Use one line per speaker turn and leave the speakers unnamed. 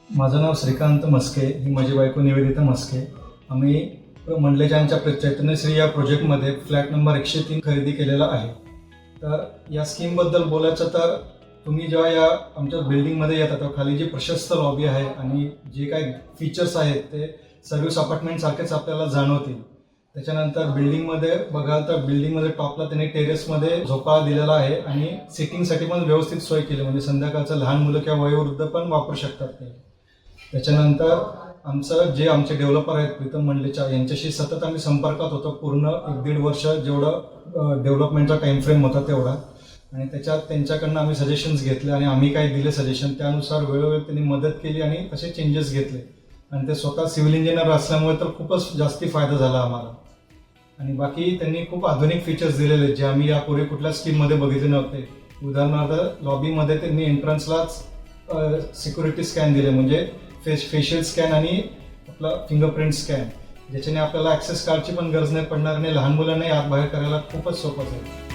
माझं नाव श्रीकांत मस्के, ही माझी बायको निवेदिता मस्के. आम्ही मंडलेजांच्या चैतन्यश्री या प्रोजेक्टमध्ये फ्लॅट नंबर 103 खरेदी केलेला आहे. तर या स्कीमबद्दल बोलायचं तर तुम्ही जेव्हा या आमच्या बिल्डिंगमध्ये येतात तेव्हा खाली जी प्रशस्त लॉबी आहे आणि जे काही फीचर्स आहेत ते सर्व्हिस अपार्टमेंटसारखेच आपल्याला जाणवतील. त्याच्यानंतर बिल्डिंगमध्ये बघाल तर बिल्डिंगमध्ये टॉपला त्यांनी टेरेसमध्ये झोपाळा दिलेला आहे आणि सिटिंगसाठी पण व्यवस्थित सोय केली, म्हणजे संध्याकाळचं लहान मुलं किंवा वयोवृद्ध पण वापरू शकतात ते. त्याच्यानंतर आमचे डेव्हलपर आहेत प्रीतम मंडलेचा, यांच्याशी सतत आम्ही संपर्कात होतो. पूर्ण 1-1.5 वर्ष जेवढं डेव्हलपमेंटचा टाइम फ्रेम होता तेवढा, आणि त्याच्यात त्यांच्याकडनं आम्ही सजेशन्स घेतले आणि आम्ही काही दिले सजेशन, त्यानुसार वेळोवेळी त्यांनी मदत केली आणि तसे चेंजेस घेतले. आणि ते स्वतः सिव्हिल इंजिनियर असल्यामुळे तर खूपच जास्ती फायदा झाला आम्हाला. आणि बाकी त्यांनी खूप आधुनिक फीचर्स दिलेले जे आम्ही यापूर्वी कुठल्या स्कीममध्ये बघितले नव्हते. उदाहरणार्थ लॉबीमध्ये त्यांनी एंट्रन्सलाच सिक्युरिटी स्कॅन दिले, म्हणजे फेशियल स्कॅन आणि आपला फिंगरप्रिंट स्कॅन, ज्याच्याने आपल्याला ॲक्सेस कार्डची पण गरज नाही पडणार आणि लहान मुलांनाही आत बाहेर करायला खूपच सोपं जाईल.